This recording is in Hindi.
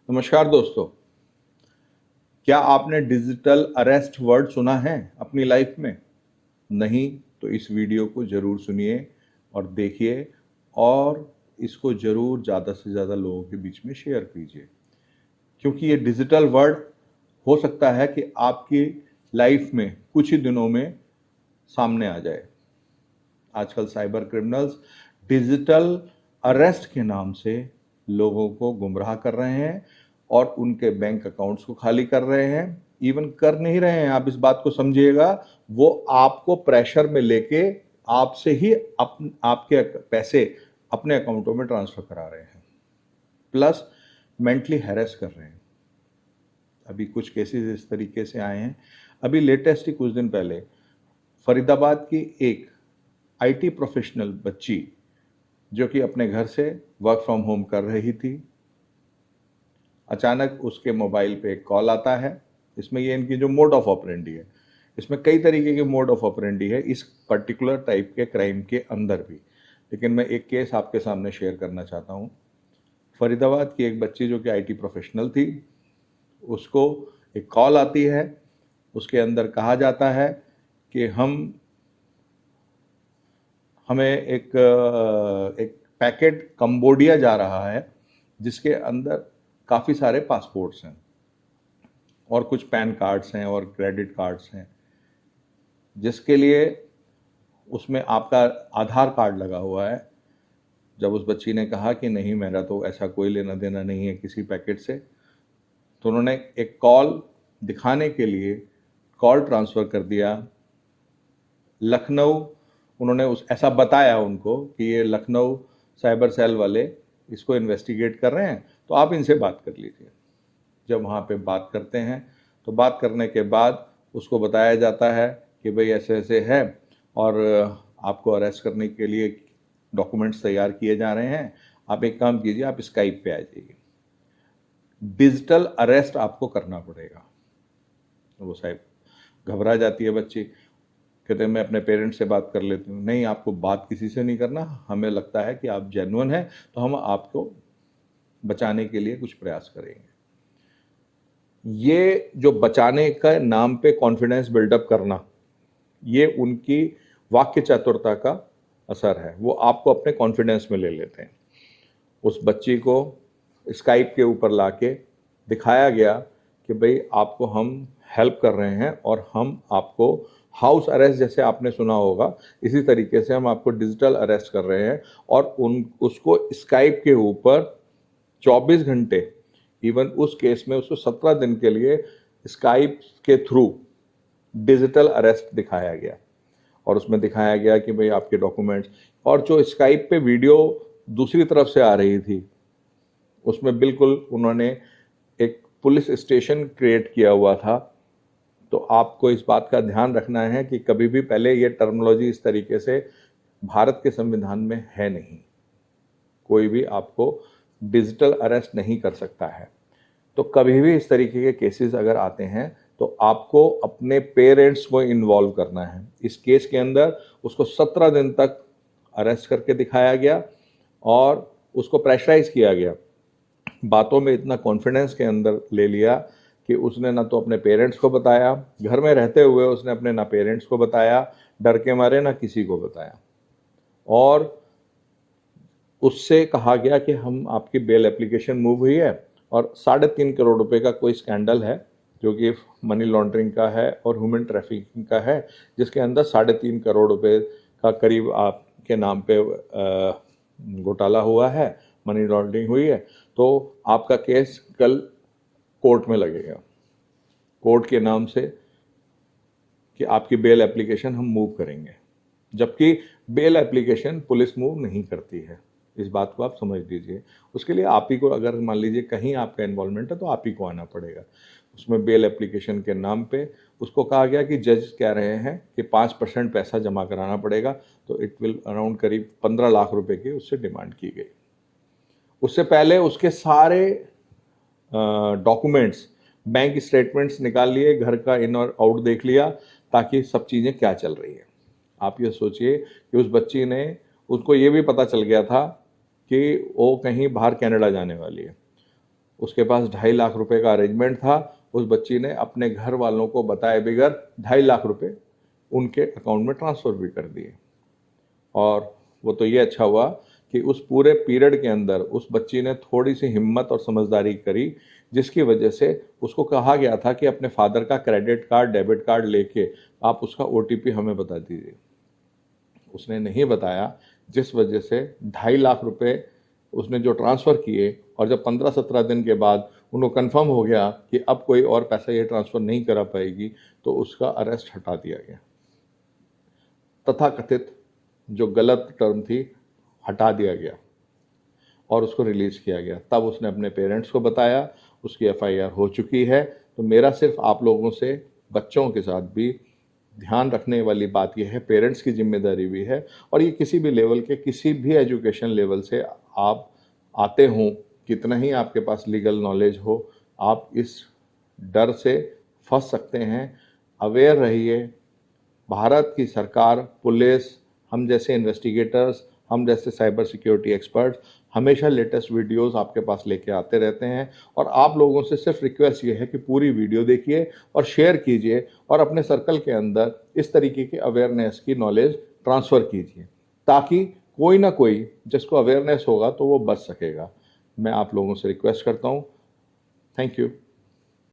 नमस्कार दोस्तों। क्या आपने डिजिटल अरेस्ट वर्ड सुना है अपनी लाइफ में? नहीं तो इस वीडियो को जरूर सुनिए और देखिए और इसको जरूर ज़्यादा से ज़्यादा लोगों के बीच में शेयर कीजिए, क्योंकि ये डिजिटल वर्ड हो सकता है कि आपकी लाइफ में कुछ ही दिनों में सामने आ जाए। आजकल साइबर क्रिमिनल्स डिजिटल अरेस्ट के नाम से लोगों को गुमराह कर रहे हैं और उनके बैंक अकाउंट्स को खाली कर रहे हैं। इवन कर नहीं रहे हैं, आप इस बात को समझिएगा, वो आपको प्रेशर में लेके आपसे ही आपके पैसे अपने अकाउंटों में ट्रांसफर करा रहे हैं, प्लस मेंटली हैरेस कर रहे हैं। अभी कुछ केसेस इस तरीके से आए हैं। अभी लेटेस्ट ही कुछ दिन पहले फरीदाबाद की एक आईटी प्रोफेशनल बच्ची जो कि अपने घर से वर्क फ्रॉम होम कर रही थी, अचानक उसके मोबाइल पे एक कॉल आता है। इसमें ये इनकी जो मोड ऑफ ऑपरेंडी है, इसमें कई तरीके के मोड ऑफ ऑपरेंडी है इस पर्टिकुलर टाइप के क्राइम के अंदर भी, लेकिन मैं एक केस आपके सामने शेयर करना चाहता हूँ। फरीदाबाद की एक बच्ची जो कि आईटी प्रोफेशनल थी, उसको एक कॉल आती है। उसके अंदर कहा जाता है कि हमें एक पैकेट कंबोडिया जा रहा है जिसके अंदर काफ़ी सारे पासपोर्ट्स हैं और कुछ पैन कार्ड्स हैं और क्रेडिट कार्ड्स हैं, जिसके लिए उसमें आपका आधार कार्ड लगा हुआ है। जब उस बच्ची ने कहा कि नहीं, मेरा तो ऐसा कोई लेना देना नहीं है किसी पैकेट से, तो उन्होंने एक कॉल दिखाने के लिए कॉल ट्रांसफ़र कर दिया लखनऊ। उन्होंने ऐसा बताया उनको कि ये लखनऊ साइबर सेल वाले इसको इन्वेस्टिगेट कर रहे हैं, तो आप इनसे बात कर लीजिए। जब वहाँ पे बात करते हैं तो बात करने के बाद उसको बताया जाता है कि भाई ऐसे ऐसे है और आपको अरेस्ट करने के लिए डॉक्यूमेंट्स तैयार किए जा रहे हैं, आप एक काम कीजिए, आप स्काइप पे आ जाइए। डिजिटल अरेस्ट आपको करना पड़ेगा। वो साहब घबरा जाती है बच्ची, कहते हैं मैं अपने पेरेंट्स से बात कर लेती हूँ। नहीं, आपको बात किसी से नहीं करना, हमें लगता है कि आप जेन्युइन हैं तो हम आपको बचाने के लिए कुछ प्रयास करेंगे। ये जो बचाने का नाम पे कॉन्फिडेंस बिल्डअप करना, ये उनकी वाक्य चातुरता का असर है। वो आपको अपने कॉन्फिडेंस में ले लेते हैं। उस बच्ची को स्काइप के ऊपर लाके दिखाया गया कि भाई आपको हम हेल्प कर रहे हैं और हम आपको हाउस अरेस्ट, जैसे आपने सुना होगा, इसी तरीके से हम आपको डिजिटल अरेस्ट कर रहे हैं। और उसको स्काइप के ऊपर 24 घंटे, इवन उस केस में उसको 17 दिन के लिए स्काइप के थ्रू डिजिटल अरेस्ट दिखाया गया। और उसमें दिखाया गया कि भाई आपके डॉक्यूमेंट्स, और जो स्काइप पे वीडियो दूसरी तरफ से आ रही थी उसमें बिल्कुल उन्होंने एक पुलिस स्टेशन क्रिएट किया हुआ था। तो आपको इस बात का ध्यान रखना है कि कभी भी, पहले ये टर्मिनोलॉजी इस तरीके से भारत के संविधान में है नहीं, कोई भी आपको डिजिटल अरेस्ट नहीं कर सकता है। तो कभी भी इस तरीके के केसेस अगर आते हैं तो आपको अपने पेरेंट्स को इन्वॉल्व करना है। इस केस के अंदर उसको 17 दिन तक अरेस्ट करके दिखाया गया और उसको प्रेशराइज किया गया, बातों में इतना कॉन्फिडेंस के अंदर ले लिया कि उसने ना तो अपने पेरेंट्स को बताया, घर में रहते हुए उसने अपने ना पेरेंट्स को बताया, डर के मारे ना किसी को बताया। और उससे कहा गया कि हम आपकी बेल एप्लीकेशन मूव हुई है और 3.5 करोड़ रुपए का कोई स्कैंडल है जो कि मनी लॉन्ड्रिंग का है और ह्यूमन ट्रैफिकिंग का है, जिसके अंदर 3.5 करोड़ रुपए का करीब आपके नाम पे घोटाला हुआ है, मनी लॉन्ड्रिंग हुई है। तो आपका केस कल कोर्ट में लगेगा, कोर्ट के नाम से कि आपकी बेल एप्लीकेशन हम मूव करेंगे, जबकि बेल एप्लीकेशन पुलिस मूव नहीं करती है। इस बात को आप समझ लीजिए। उसके लिए आप ही को, अगर मान लीजिए कहीं आपका इन्वॉल्वमेंट है तो आप ही को आना पड़ेगा। उसमें बेल एप्लीकेशन के नाम पे उसको कहा गया कि जज कह रहे हैं कि 5% पैसा जमा कराना पड़ेगा, तो इट विल अराउंड करीब 15 लाख रुपए की उससे डिमांड की गई। उससे पहले उसके सारे डॉक्यूमेंट्स, बैंक स्टेटमेंट्स निकाल लिए, घर का इन और आउट देख लिया, ताकि सब चीज़ें क्या चल रही है। आप ये सोचिए कि उस बच्ची ने, उसको ये भी पता चल गया था कि वो कहीं बाहर कनाडा जाने वाली है। उसके पास 2.5 लाख रुपए का अरेंजमेंट था। उस बच्ची ने अपने घर वालों को बताए बगैर 2.5 लाख रुपए उनके अकाउंट में ट्रांसफ़र भी कर दिए। और वो तो ये अच्छा हुआ कि उस पूरे पीरियड के अंदर उस बच्ची ने थोड़ी सी हिम्मत और समझदारी करी, जिसकी वजह से उसको कहा गया था कि अपने फादर का क्रेडिट कार्ड, डेबिट कार्ड लेके आप उसका OTP हमें बता दीजिए। उसने नहीं बताया, जिस वजह से 2.5 लाख रुपए उसने जो ट्रांसफ़र किए, और जब 15-17 दिन के बाद उनको कंफर्म हो गया कि अब कोई और पैसा ये ट्रांसफ़र नहीं करा पाएगी, तो उसका अरेस्ट हटा दिया गया। तथाकथित जो गलत टर्म थी हटा दिया गया और उसको रिलीज़ किया गया। तब उसने अपने पेरेंट्स को बताया, उसकी FIR हो चुकी है। तो मेरा सिर्फ आप लोगों से, बच्चों के साथ भी ध्यान रखने वाली बात यह है, पेरेंट्स की जिम्मेदारी भी है, और ये किसी भी लेवल के, किसी भी एजुकेशन लेवल से आप आते हों, कितना ही आपके पास लीगल नॉलेज हो, आप इस डर से फंस सकते हैं। अवेयर रहिए। भारत की सरकार, पुलिस, हम जैसे इन्वेस्टिगेटर्स, हम जैसे साइबर सिक्योरिटी एक्सपर्ट्स हमेशा लेटेस्ट वीडियोस आपके पास लेके आते रहते हैं। और आप लोगों से सिर्फ रिक्वेस्ट ये है कि पूरी वीडियो देखिए और शेयर कीजिए, और अपने सर्कल के अंदर इस तरीके की अवेयरनेस की नॉलेज ट्रांसफ़र कीजिए, ताकि कोई ना कोई जिसको अवेयरनेस होगा तो वो बच सकेगा। मैं आप लोगों से रिक्वेस्ट करता हूँ। Thank you.